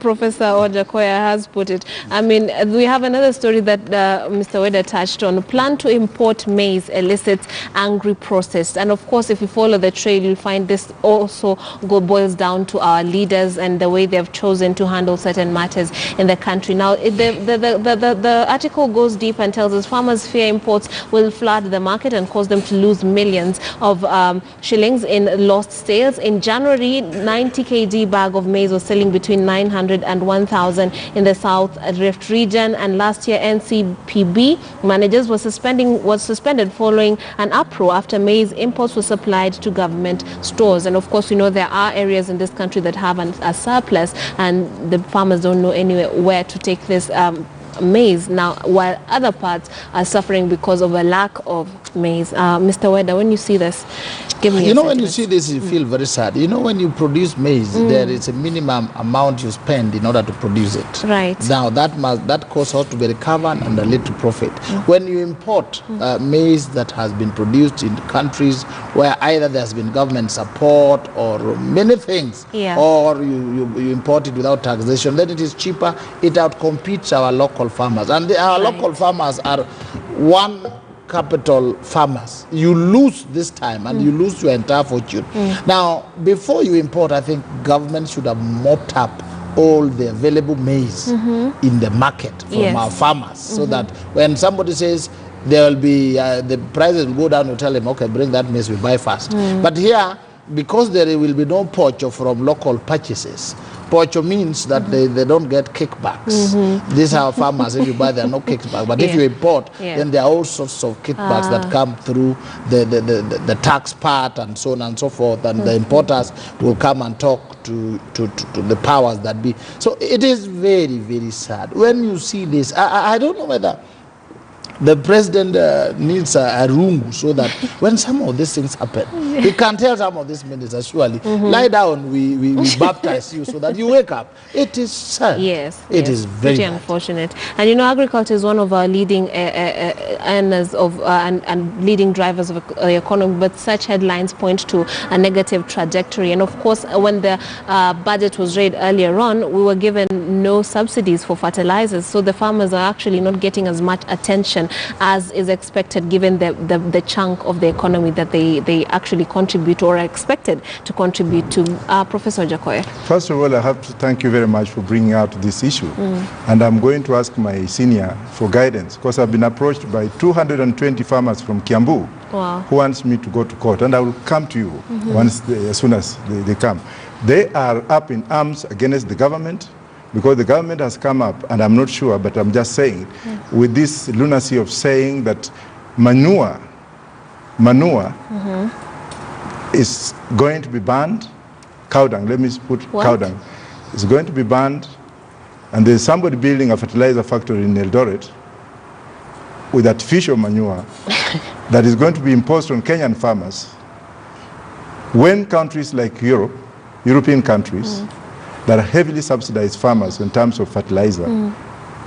Professor Ojakoya has put it. I mean, we have another story that Mr. Weda touched on. Plan to import maize, illicits, angry processed. And of course, if you follow the trail, you'll find this also boils down to our leaders and the way they have chosen to handle certain matters in the country. Now, the article goes deep and tells us farmers fear imports will flood the market and cause them to lose millions of shillings in lost sales. In January, 90 kg bag of maize was selling between 900 and 1,000 in the South Rift region, and last year NCPB managers was suspended following an uproar after maize imports were supplied to government stores. And of course, you know, there are areas in this country that have a surplus, and the farmers don't know anywhere where to take this maize now, while other parts are suffering because of a lack of maize. Mr. Weda, when you see this, give me when you see this, you feel very sad. You know, when you produce maize, there is a minimum amount you spend in order to produce it. Right. Now, that cost has to be recovered and a little profit. When you import maize that has been produced in countries where either there has been government support or many things, or you import it without taxation, then it is cheaper. It outcompetes our local farmers. And our local farmers are one capital farmers. You lose this time and you lose your entire fortune. Now, before you import, I think government should have mopped up all the available maize in the market from our farmers, so that when somebody says there will be the prices will go down, you tell them, okay, bring that maize, we buy fast. But here, because there will be no pocho from local purchases, pocho means that they don't get kickbacks. These are farmers. If you buy, there are no kickbacks. But if you import, then there are all sorts of kickbacks that come through the tax part and so on and so forth. And the importers will come and talk to the powers that be. So it is very, very sad. When you see this, I don't know whether the president needs a room so that when some of these things happen, he can tell some of these ministers, surely, lie down, we baptize you so that you wake up. It is sad. Yes. It is very unfortunate. And you know, agriculture is one of our leading earners of and leading drivers of the economy, but such headlines point to a negative trajectory. And of course, when the budget was read earlier on, we were given no subsidies for fertilizers, so the farmers are actually not getting as much attention as is expected, given the chunk of the economy that they actually contribute or are expected to contribute to. Professor Ojakoya. First of all, I have to thank you very much for bringing out this issue. And I'm going to ask my senior for guidance, because I've been approached by 220 farmers from Kiambu who wants me to go to court, and I will come to you as soon as they come. They are up in arms against the government, because the government has come up, and I'm not sure, but I'm just saying, with this lunacy of saying that manure is going to be banned. Cow dung, let me put cow dung. It's going to be banned, and there's somebody building a fertilizer factory in Eldoret with artificial manure that is going to be imposed on Kenyan farmers. When countries like European countries, that are heavily subsidized farmers in terms of fertilizer,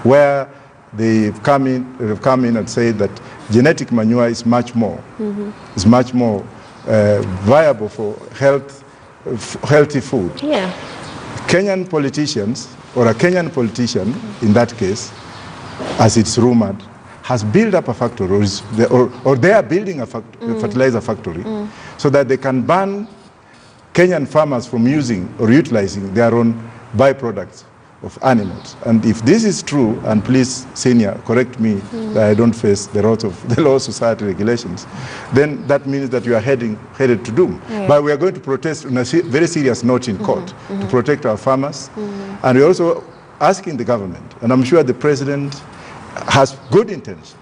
where they've come in and said that genetic manure is much more viable for healthy food. Kenyan politicians, or a Kenyan politician in that case, as it's rumored, has built up a factory, or they are building a fertilizer factory, so that they can ban Kenyan farmers from using or utilizing their own byproducts of animals. And if this is true, and please, senior, correct me that I don't face the laws of the Law Society regulations, then that means that you are headed to doom. But we are going to protest on a very serious note in court to protect our farmers. And we're also asking the government, and I'm sure the president has good intentions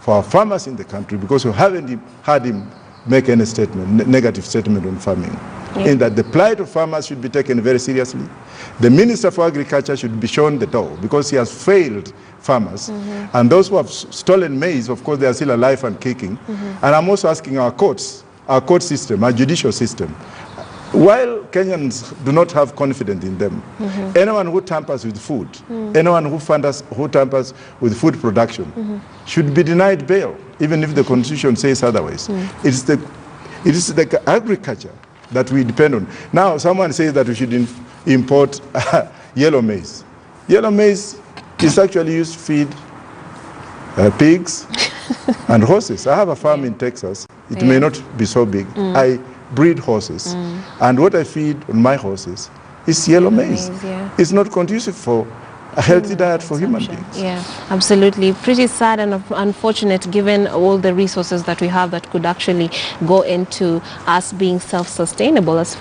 for our farmers in the country, because we haven't had him make any negative statement on farming. In that the plight of farmers should be taken very seriously. The Minister for Agriculture should be shown the door, because he has failed farmers. And those who have stolen maize, of course, they are still alive and kicking. And I'm also asking our courts, our court system, our judicial system, while Kenyans do not have confidence in them, anyone who tampers with food, anyone who tampers with food production should be denied bail, even if the Constitution says otherwise. It is the agriculture that we depend on. Now, someone says that we should import yellow maize. Yellow maize is actually used to feed pigs and horses. I have a farm in Texas. It may not be so big. I breed horses. And what I feed on my horses is yellow maize. It's not conducive for a healthy diet for human beings. Yeah, absolutely. Pretty sad and unfortunate given all the resources that we have that could actually go into us being self-sustainable as